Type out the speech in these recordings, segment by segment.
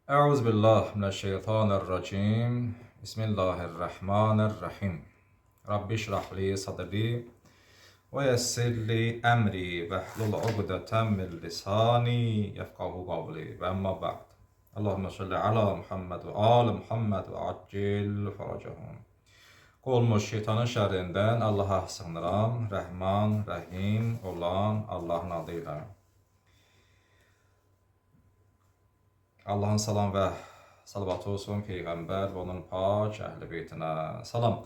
Euzubillahimineşşeytanirracim. Bismillahirrahmanirrahim. Rabbi şrahli sadri ve yessirli emri ve hlul ugdeten min lisani yefkahu kavli ve emma ba'd. Allahümme salli ala Muhammed ve ali Muhammed ve accil faracahum. Qolmuş şeytanın şerrinden Allah'a sığınıram. Rəhman, Rəhim olan Allahın adıyla. Allah'ın salam və salavatı olsun Peyğəmbər və onun pak əhl-i beytinə. Salam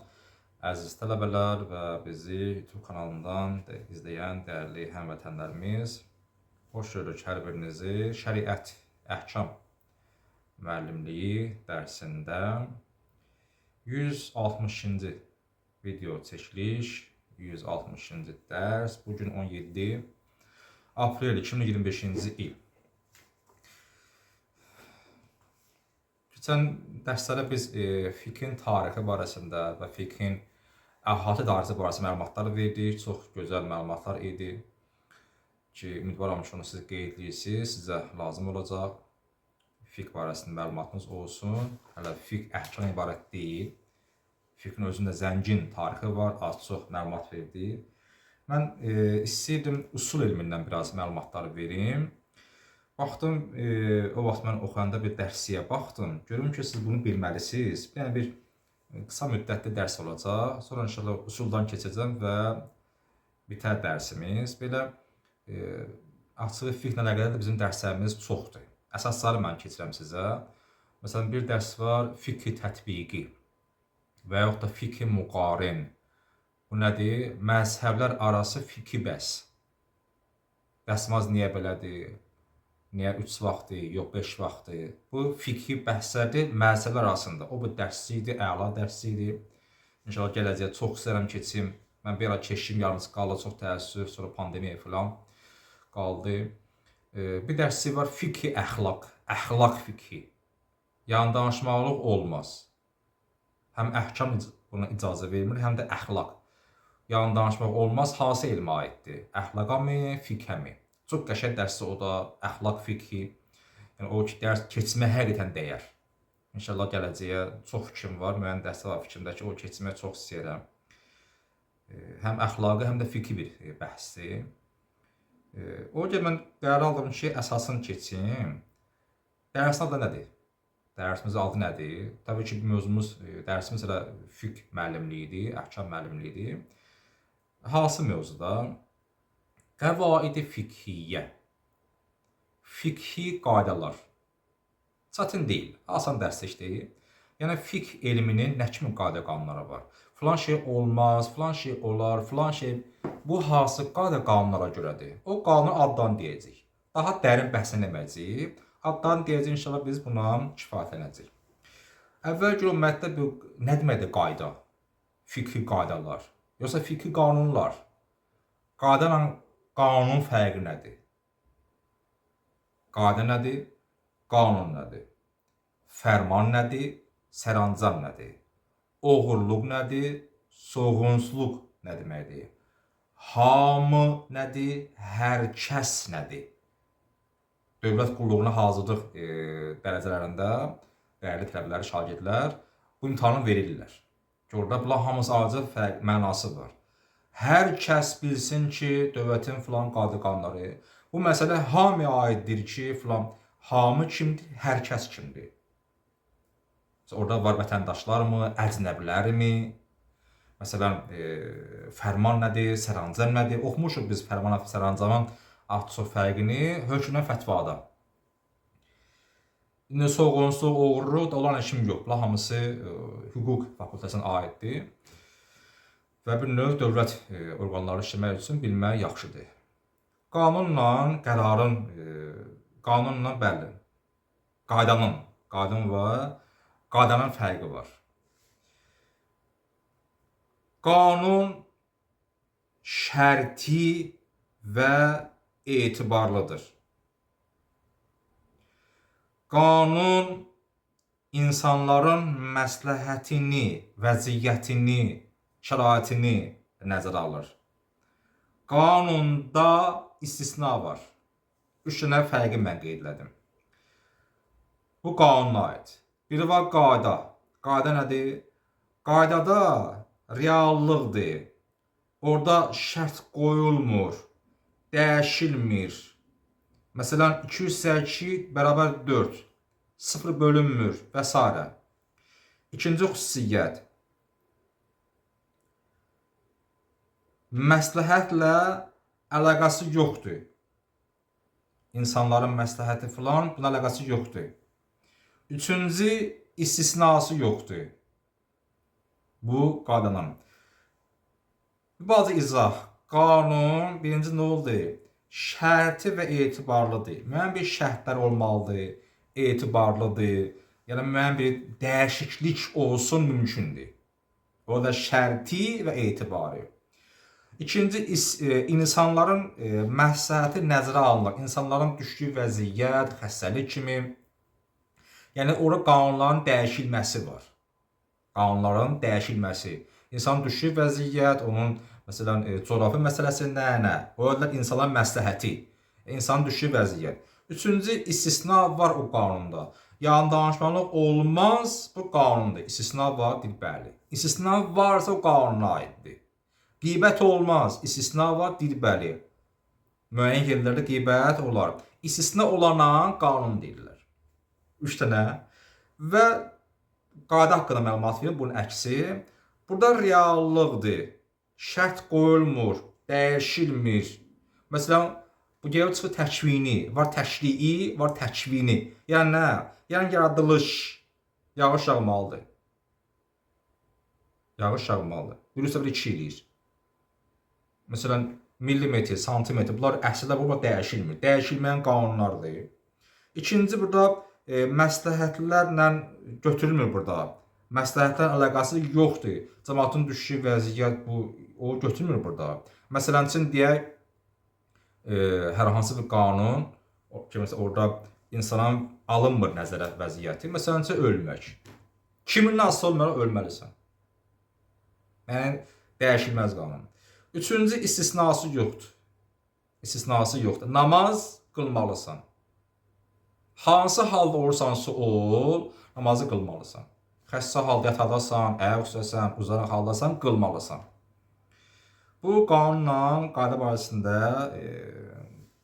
əziz tələbələr və bizi YouTube kanalından izləyən dəyərli həmvətənlərimiz. Xoş gördük hər birinizi şəriət, əhkam müəllimliyi dərsində 160-cı video çəkiliş, 160-cı dərs. Bugün 17 aprel 2025-ci il. Keçən dərslərdə biz fiqhin tarixi barəsində və fiqhin əhatə dairəsi barəsində məlumatlar verdik. Çox gözəl məlumatlar idi ki, ümidvaram ki, onu siz qeydləyirsiniz, sizə lazım olacaq. Fiqh barəsində məlumatınız olsun. Hələ fiqh əhkam ibarət deyil. Fiqhin özündə zəngin tarixi var, az-çox məlumat verdi. Mən istəyirdim usul elmindən biraz məlumatlar verim. Baxdım, o vaxt mən oxuyanda bir dərsiyə baxdım. Görüm ki, siz bunu bilməlisiniz. Yəni bir qısa müddətli dərs olacaq. Sonra inşallah usuldan keçəcəm və bitər dərsimiz. Belə açığı fiqhlə əlaqədar bizim dərslərimiz çoxdur. Əsasları mən keçirəm sizə. Məsələn, bir dərs var, fiqhi tətbiqi və yaxud da fiqhi müqarin. Bu nədir? Məzhəblər arası fiqhi bəhs. Dərsimiz niyə belədir? Niyə 3 vaxtdır, yox 5 vaxtdır? Bu fiqhi bəhslərdir məzhəblər arasında. O bu dərsiydi, əla dərsiydi. İnşallah gələcək çox istəyirəm keçim. Mən bir ara keçdim, yalnız qaldı, çox təəssüf, sonra pandemiya falan qaldı. Bir dərsi var, fiqhi əxlaq, əxlaq fiqhi. Yəni danışmaqlıq olmaz. Həm əhkam buna icazə vermir, həm də əxlaq. Yəni danışmaq olmaz, hansı elmə aiddir? Əxlaqa mı, fiqhə mi? Çox qəşəng dərsi o da, əxlaq fiqhi. Yəni o ki, dərs keçmə həqiqətən dəyər. İnşallah gələcəyə çox fikrim var, müəyyən dərslər var fikrimdə ki, o keçməyə çox istəyirəm. Həm əxlaqı, həm də fiqhi bir bəhsdir. O ki, mən qərar aldım ki, əsasını keçim. Dərsin adı nədir? Dərsimizin adı nədir? Təbii ki, mövzumuz, dərsimiz elə fiqh müəllimliyidir, əhkam müəllimliyidir. Hansı mövzuda? Qəvaid-i fiqhiyyə. Fiqhi qaydalar. Çətin deyil, asan dərslik deyil. Yəni, fiqh elminin nə kimi qayda qanunları var? Filan şey olmaz, filan şey olar, filan şey... Bu hansı qayda qanunlara görədir? O qanunu addan deyəcək. Daha dərin bəhsən deməyəcək. Addan deyəcək, inşallah biz buna kifayətlənəcək. Əvvəl görə ümumiyyətlə nə deməkdir qayda? Fiqhi qaydalar. Yoxsa fiqhi qanunlar? Qayda qanunun fərqi nədir? Qayda nədir? Qanun nədir? Fərman nədir? Sərəncam nədir? Oğurluq nədir? Soğunsuzluq nə deməkdir? Hamı nədir? Hər kəs nədir? Dövlət qulluğuna hazırlıq dərəcələrində dəyərli tələbələr, şagirdlər bu imtahanı verirlər. Orada bunlar hamısı ayrıca mənası var. Hər kəs bilsin ki, dövlətin filan qayda qanunları. Bu məsələ hamıya aiddir ki, filan hamı kimdir, hər kəs kimdir. Orada var vətəndaşlarmı, əcnəbilərmi? Məsələn, fərman nədir, sərəncam nədir? Oxumuşuq biz fərman, sərəncamın az-çox fərqini hökmdən fətvada. İndi soğunsuzluq, oğurluq da olan işim yox. Bunlar hamısı hüquq fakültəsinə aiddir. Və bir növ dövlət orqanları işləmək üçün bilmək yaxşıdır. Qanunla qərarın, qanunla bəli, qanun var, qaydanın fərqi var. Qanun şərti və etibarlıdır. Qanun insanların məsləhətini, vəziyyətini, şəraitini nəzərə alır. Qanunda istisna var. 3 dənə fərqi mən qeyd elədim. Bu qanuna aid. Biri var qayda. Qayda nədir? Qaydada reallıqdır. Orada şərt qoyulmur, dəyişilmir. Məsələn, 202 bərabər 4, 0 bölünmür və s. İkinci xüsusiyyət, məsləhətlə əlaqəsi yoxdur. İnsanların məsləhəti filan, buna əlaqəsi yoxdur. Üçüncü, istisnası yoxdur. Bu qaydanın. Bazı izah. Qanun birinci nə oldu? Şərti və etibarlıdır. Müəyyən bir şərtlər olmalıdır, etibarlıdır. Yəni müəyyən bir dəyişiklik olsun mümkündür. Orada şərti və etibarı. İkinci, insanların məsləhəti nəzərə alınır. İnsanların düşdüyü vəziyyət, xəstəlik kimi. Yəni orada qanunların dəyişilməsi var. Qanunların dəyişilməsi. İnsanın düşdüyü vəziyyət, onun məsələn coğrafi məsələsi nə? Orada insanların məsləhəti, insanın düşdüyü vəziyyət. Üçüncü, istisna var o qanunda. Yəni danışmanlıq olmaz, bu qanundur. İstisna var, bəli. İstisna varsa o qanuna aiddir. Qeybət olmaz, istisna var, bəli. Müəyyən yerlərdə qeybət olar. İstisna olana qanun deyirlər. 3 dənə. Və qayda haqqında məlumat verir, bunun əksi. Burada reallıqdır. Şərt qoyulmur, dəyişilmir. Məsələn, bu gəlib çıxır təkvini, var təşrii, var təkvini. Yəni nə? Yəni yaradılış, yağış yağmalıdır. Yağış yağmalıdır. Virüslə bir 2 eləyir. Məsələn, millimetr, santimetr, bunlar əslində burada dəyişilmir. Dəyişilməyən qanunlardır. İkinci, burada məsləhətlərlə götürülmür burada. Məsləhətlərin əlaqəsi yoxdur. Cəmaatın düşdüyü vəziyyət o götürmür burada. Məsələn üçün deyək, hər hansı bir qanun, orada insanın alınmır nəzərə vəziyyəti. Məsələn üçün ölmək. Kimin asılı olmayan ölməlisən. Yəni dəyişilməz qanun. Üçüncü, istisnası yoxdur. İstisnası yoxdur. Namaz qılmalısan. Hansı halda olursansa ol, namazı qılmalısan. Xəstə halda yatadasan, ayaq üstəsən, uzanıq haldasan, qılmalısan. Bu qanunla qayda barəsində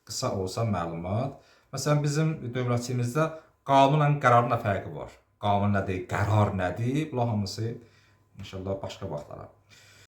qısa olsa məlumat. Məsələn, bizim dövlətimizdə qanunla qərarın fərqi var. Qanun nədir, qərar nədir? Bunlar hamısı inşallah başqa vaxtlara.